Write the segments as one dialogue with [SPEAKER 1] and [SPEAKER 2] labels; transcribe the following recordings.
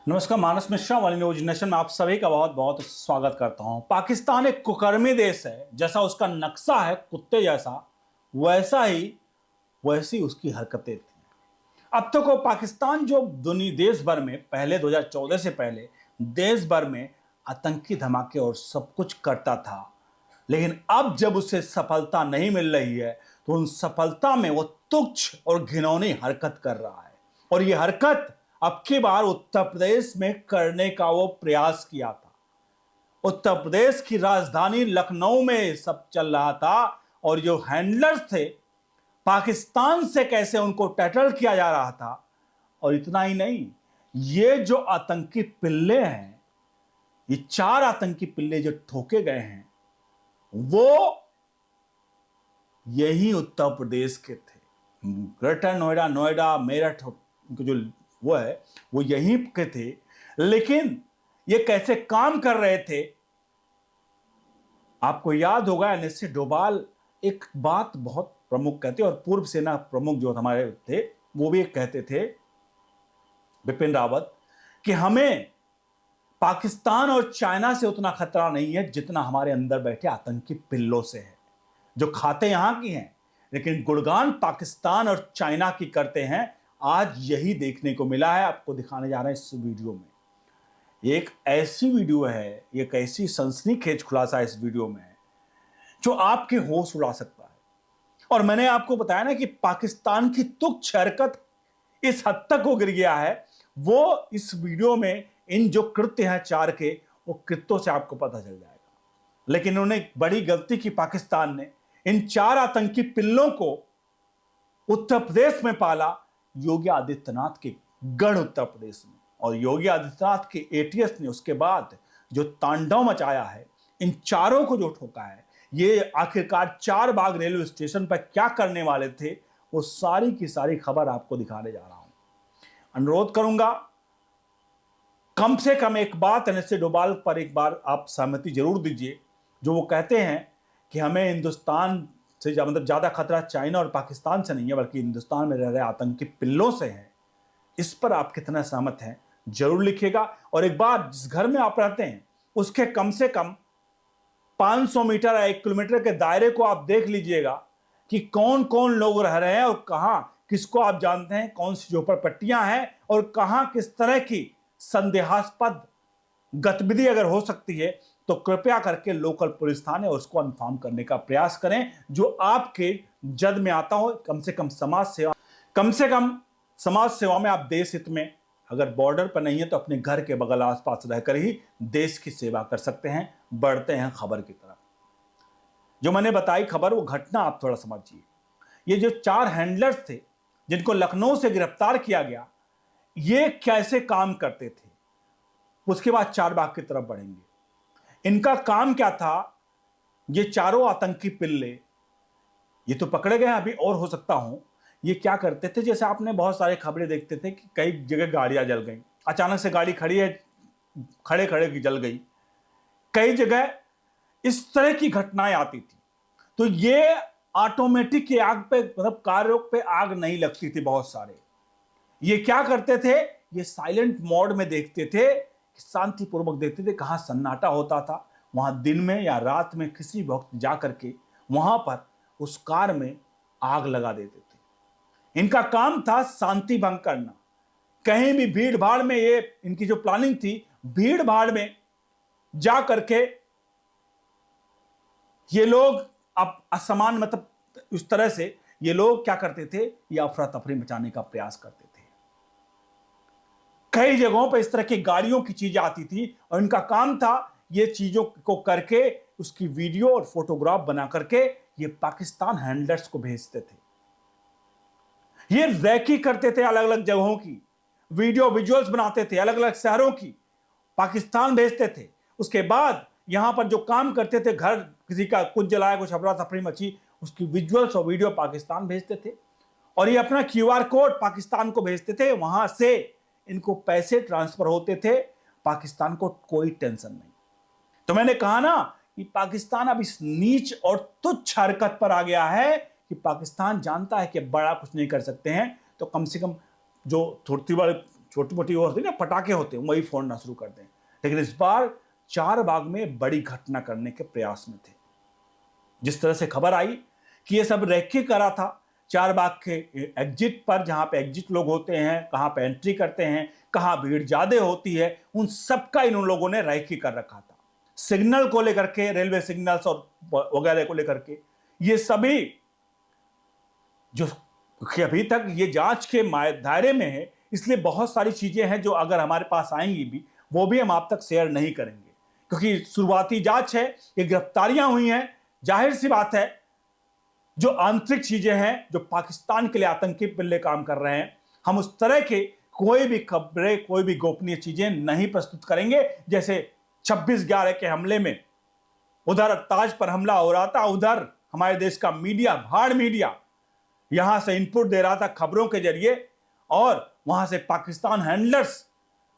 [SPEAKER 1] नमस्कार, मानस मिश्रा वाली news nation में आप सभी का बहुत बहुत स्वागत करता हूं। पाकिस्तान एक कुकर्मी देश है। जैसा उसका नक्शा है कुत्ते जैसा, वैसी उसकी हरकतें थी। अब तक वो पाकिस्तान जो दुनिया देश भर में पहले 2014 से पहले देश भर में आतंकी धमाके और सब कुछ करता था, लेकिन अब जब उसे सफलता नहीं मिल रही है तो उन सफलता में वो तुच्छ और घिनौनी हरकत कर रहा है। और ये हरकत अब की बार उत्तर प्रदेश में करने का वो प्रयास किया था। उत्तर प्रदेश की राजधानी लखनऊ में सब चल रहा था और जो हैंडलर्स थे पाकिस्तान से कैसे उनको टैटल किया जा रहा था। और इतना ही नहीं, ये जो आतंकी पिल्ले हैं, ये 4 आतंकी पिल्ले जो ठोके गए हैं वो यही उत्तर प्रदेश के थे। ग्रेटर नोएडा मेरठ जो वो है वो यहीं के थे। लेकिन ये कैसे काम कर रहे थे, आपको याद होगा एनएसए डोभाल एक बात बहुत प्रमुख कहते और पूर्व सेना प्रमुख जो हमारे थे वो भी एक कहते थे, बिपिन रावत, कि हमें पाकिस्तान और चाइना से उतना खतरा नहीं है जितना हमारे अंदर बैठे आतंकी पिल्लों से है, जो खाते यहां की हैं लेकिन गुणगान पाकिस्तान और चाइना की करते हैं। आज यही देखने को मिला है। आपको दिखाने जा रहे हैं इस वीडियो में। एक ऐसी वीडियो है, एक ऐसी सनसनीखेज खुलासा इस वीडियो में है जो आपके होश उड़ा सकता है। और मैंने आपको बताया ना कि पाकिस्तान की तुच्छ हरकत इस हद तक हो गिर गया है, वो इस वीडियो में इन जो कृत्य हैं 4 के, वो कृत्यों से आपको पता चल जाएगा। लेकिन उन्होंने बड़ी गलती की पाकिस्तान ने, इन 4 आतंकी पिल्लों को उत्तर प्रदेश में पाला, योगी आदित्यनाथ के गढ़ उत्तर प्रदेश में। और योगी आदित्यनाथ के एटीएस ने उसके बाद जो तांडव मचाया है, इन चारों को जो ठोका है, ये आखिरकार 4 बाग रेलवे स्टेशन पर क्या करने वाले थे, वो सारी की सारी खबर आपको दिखाने जा रहा हूं। अनुरोध करूंगा कम से कम एक बात एनएसए डोभाल पर एक बार आप सहमति जरूर दीजिए, जो वो कहते हैं कि हमें हिंदुस्तान से मतलब ज्यादा खतरा चाइना और पाकिस्तान से नहीं है बल्कि हिंदुस्तान में रह रहे आतंकी पिल्लों से है। इस पर आप कितना सहमत हैं जरूर लिखिएगा। और एक बार जिस घर में आप रहते हैं उसके कम से कम 500 मीटर या 1 किलोमीटर के दायरे को आप देख लीजिएगा कि कौन कौन लोग रह रहे हैं और कहां किसको आप जानते हैं, कौन सी झोपड़पट्टियां हैं और कहां किस तरह की संदेहास्पद गतिविधि अगर हो सकती है तो कृपया करके लोकल पुलिस थाने उसको इन्फॉर्म करने का प्रयास करें, जो आपके जद में आता हो। कम से कम समाज सेवा में आप देश हित में, अगर बॉर्डर पर नहीं है तो अपने घर के बगल आसपास रहकर ही देश की सेवा कर सकते हैं। बढ़ते हैं खबर की तरफ। जो मैंने बताई खबर, वो घटना आप थोड़ा समझिए। ये जो 4 हैंडलर्स थे जिनको लखनऊ से गिरफ्तार किया गया, ये कैसे काम करते थे, उसके बाद 4 बाग की तरफ बढ़ेंगे। इनका काम क्या था, ये चारों आतंकी पिल्ले, ये तो पकड़े गए अभी और हो सकता हूं, ये क्या करते थे, जैसे आपने बहुत सारे खबरें देखते थे कि कई जगह गाड़ियां जल गई, अचानक से गाड़ी खड़ी है, खड़े खड़े की जल गई, कई जगह इस तरह की घटनाएं आती थी। तो ये ऑटोमेटिक की आग पे, मतलब कार्यों पे आग नहीं लगती थी बहुत सारे। ये क्या करते थे, ये साइलेंट मोड में देखते थे, शांतिपूर्वक देखते थे, कहां सन्नाटा होता था वहां दिन में या रात में किसी वक्त जाकर के वहां पर उस कार में आग लगा देते थे। इनका काम था शांति भंग करना। कहीं भी भीड़ भाड़ में, ये इनकी जो प्लानिंग थी, भीड़ भाड़ में जा करके ये लोग अब असमान, मतलब उस तरह से ये लोग क्या करते थे, ये अफरा तफरी मचाने का प्रयास करते थे। कई जगहों पर इस तरह की गाड़ियों की चीजें आती थी और इनका काम था ये चीजों को करके उसकी वीडियो और फोटोग्राफ बना करके ये पाकिस्तान हैंडलर्स को भेजते थे। ये रैकी करते थे, अलग अलग जगहों की वीडियो विजुअल्स बनाते थे, अलग अलग शहरों की पाकिस्तान भेजते थे। उसके बाद यहां पर जो काम करते थे, घर किसी का कुछ जलाया, कुछ अफरा तफरी मची, उसकी विजुअल्स और वीडियो पाकिस्तान भेजते थे और ये अपना क्यूआर कोड पाकिस्तान को भेजते थे। वहां से इनको पैसे ट्रांसफर होते थे, पाकिस्तान को कोई टेंशन नहीं। तो मैंने कहा ना कि पाकिस्तान अब इस नीच और तुच्छ हरकत पर आ गया है कि पाकिस्तान जानता है कि बड़ा कुछ नहीं कर सकते हैं, तो कम से कम जो छोटी मोटी वो होती है ना, पटाखे होते हैं, वही फोड़ना शुरू कर दें। लेकिन इस बार चारबाग में बड़ी घटना करने के प्रयास में थे। जिस तरह से खबर आई कि ये सब रेकी करा था चारबाग के एग्जिट पर, जहां पे एग्जिट लोग होते हैं, कहां पे एंट्री करते हैं, कहां भीड़ ज्यादा होती है, उन सबका इन लोगों ने रेकी कर रखा था। सिग्नल को लेकर के, रेलवे सिग्नल्स और वगैरह को लेकर के, ये सभी जो अभी तक ये जांच के दायरे में है, इसलिए बहुत सारी चीजें हैं जो अगर हमारे पास आएंगी भी, वो भी हम आप तक शेयर नहीं करेंगे, क्योंकि शुरुआती जांच है, ये गिरफ्तारियां हुई हैं। जाहिर सी बात है, जो आंतरिक चीजें हैं, जो पाकिस्तान के लिए आतंकी पिल्ले काम कर रहे हैं, हम उस तरह के कोई भी खबरें, कोई भी गोपनीय चीजें नहीं प्रस्तुत करेंगे। जैसे 26/11 के हमले में उधर ताज पर हमला हो रहा था, उधर हमारे देश का मीडिया, भाड़ मीडिया, यहां से इनपुट दे रहा था खबरों के जरिए, और वहां से पाकिस्तान हैंडलर्स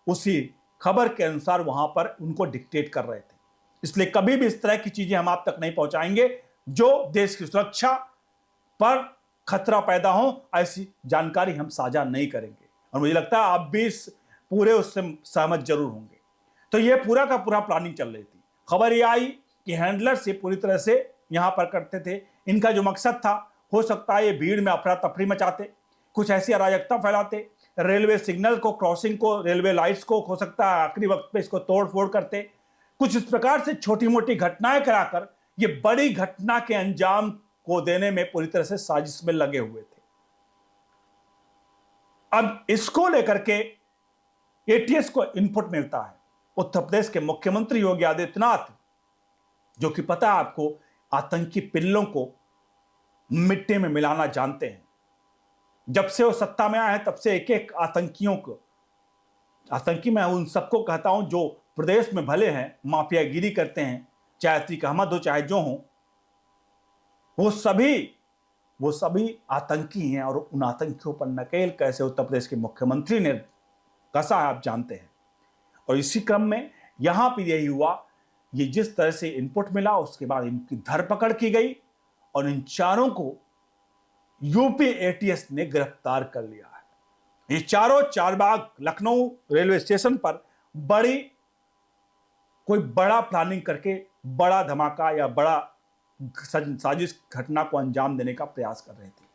[SPEAKER 1] उसी खबर के अनुसार वहां पर उनको डिक्टेट कर रहे थे। इसलिए कभी भी इस तरह की चीजें हम आप तक नहीं पहुंचाएंगे जो देश की सुरक्षा पर खतरा पैदा हो, ऐसी जानकारी हम साझा नहीं करेंगे। और मुझे लगता है आप भी इस पूरे उससे सहमत जरूर होंगे। तो यह पूरा का पूरा प्लानिंग चल रही थी। खबर यह आई कि हैंडलर्स ये पूरी तरह से यहां पर करते थे। इनका जो मकसद था, हो सकता है ये भीड़ में अफरा तफरी मचाते, कुछ ऐसी अराजकता फैलाते, रेलवे सिग्नल को, क्रॉसिंग को, रेलवे लाइट्स को, हो सकता है आखिरी वक्त पे इसको तोड़ फोड़ करते। कुछ इस प्रकार से छोटी मोटी घटनाएं कराकर ये बड़ी घटना के अंजाम को देने में पूरी तरह से साजिश में लगे हुए थे। अब इसको लेकर के एटीएस को इनपुट मिलता है। उत्तर प्रदेश के मुख्यमंत्री योगी आदित्यनाथ, जो कि पता है आपको, आतंकी पिल्लों को मिट्टी में मिलाना जानते हैं। जब से वो सत्ता में आए हैं, तब से एक एक आतंकियों को, आतंकी मैं उन सबको कहता हूं जो प्रदेश में भले हैं, माफियागिरी करते हैं, चाहे अतीक अहमद हो, चाहे जो हो, वो सभी आतंकी हैं। और उन आतंकियों पर नकेल कैसे उत्तर प्रदेश के मुख्यमंत्री ने कसा है, आप जानते हैं। और इसी क्रम में यहां पर यही हुआ, ये जिस तरह से इनपुट मिला, उसके बाद इनकी धरपकड़ की गई और इन चारों को यूपी एटीएस ने गिरफ्तार कर लिया है। ये चारों चारबाग लखनऊ रेलवे स्टेशन पर कोई बड़ा प्लानिंग करके बड़ा धमाका या बड़ा साजिश घटना को अंजाम देने का प्रयास कर रहे थे।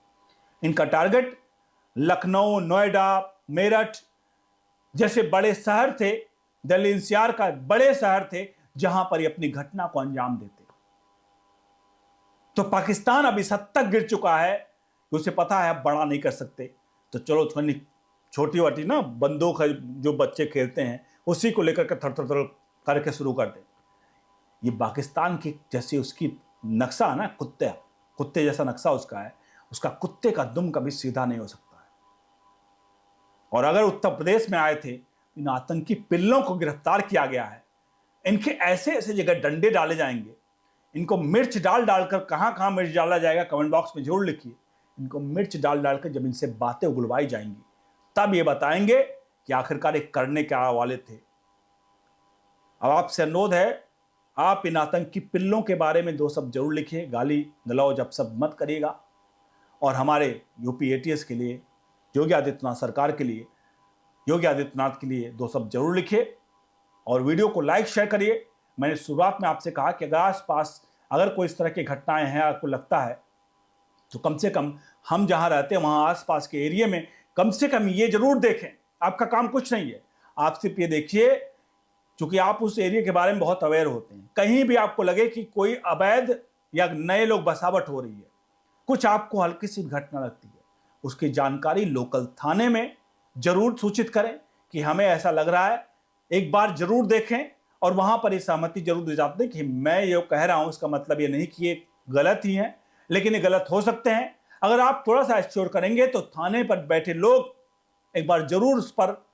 [SPEAKER 1] इनका टारगेट लखनऊ, नोएडा, मेरठ जैसे बड़े शहर थे, दिल्ली एनसीआर का बड़े शहर थे, जहां पर ये अपनी घटना को अंजाम देते। तो पाकिस्तान अभी हद तक गिर चुका है कि उसे पता है अब बड़ा नहीं कर सकते, तो चलो थोड़ी छोटी वाटी ना बंदूक है जो बच्चे खेलते हैं, उसी को लेकर के थर थर थर करके शुरू कर दे। ये पाकिस्तान की जैसी उसकी नक्शा है ना, कुत्ते जैसा नक्शा उसका है, उसका कुत्ते का दुम कभी सीधा नहीं हो सकता है। और अगर उत्तर प्रदेश में आए थे, इन आतंकी पिल्लों को गिरफ्तार किया गया है, इनके ऐसे ऐसे जगह डंडे डाले जाएंगे, इनको मिर्च डाल डालकर, कहां कहां मिर्च डाला जाएगा कमेंट बॉक्स में जरूर लिखिए। इनको मिर्च डाल डालकर जब इनसे बातें उगलवाई जाएंगी, तब ये बताएंगे कि आखिरकार एक करने क्या वाले थे। अब आपसे अनुरोध है, आप इन आतंकी पिल्लों के बारे में दो शब्द जरूर लिखिए, गाली गलौज अब सब मत करिएगा। और हमारे यूपी एटीएस के लिए, योगी आदित्यनाथ सरकार के लिए, योगी आदित्यनाथ के लिए दो शब्द जरूर लिखिए और वीडियो को लाइक शेयर करिए। मैंने शुरुआत में आपसे कहा कि अगर आसपास अगर कोई इस तरह की घटनाएं हैं, आपको लगता है, तो कम से कम हम जहां रहते हैं वहां आसपास के एरिया में कम से कम ये जरूर देखें। आपका काम कुछ नहीं है, आप सिर्फ ये देखिए, क्योंकि आप उस एरिया के बारे में बहुत अवेयर होते हैं। कहीं भी आपको लगे कि कोई अवैध या नए लोग बसावट हो रही है, कुछ आपको हल्की सी घटना लगती है, उसकी जानकारी लोकल थाने में जरूर सूचित करें कि हमें ऐसा लग रहा है, एक बार जरूर देखें और वहां पर ये सहमति जरूर दे जाते हैं कि मैं ये कह रहा हूं, इसका मतलब ये नहीं कि ये गलत ही है, लेकिन ये गलत हो सकते हैं। अगर आप थोड़ा सा एश्योर करेंगे तो थाने पर बैठे लोग एक बार जरूर उस पर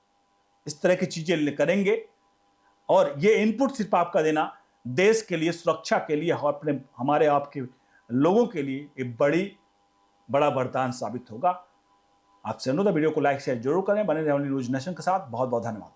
[SPEAKER 1] इस तरह की चीजें करेंगे। और ये इनपुट सिर्फ आपका देना देश के लिए, सुरक्षा के लिए, अपने हमारे आपके लोगों के लिए एक बड़ा वरदान साबित होगा। आपसे अनुरोध है, वीडियो को लाइक शेयर जरूर करें। बने रहें न्यूज़ नेशन के साथ। बहुत बहुत धन्यवाद।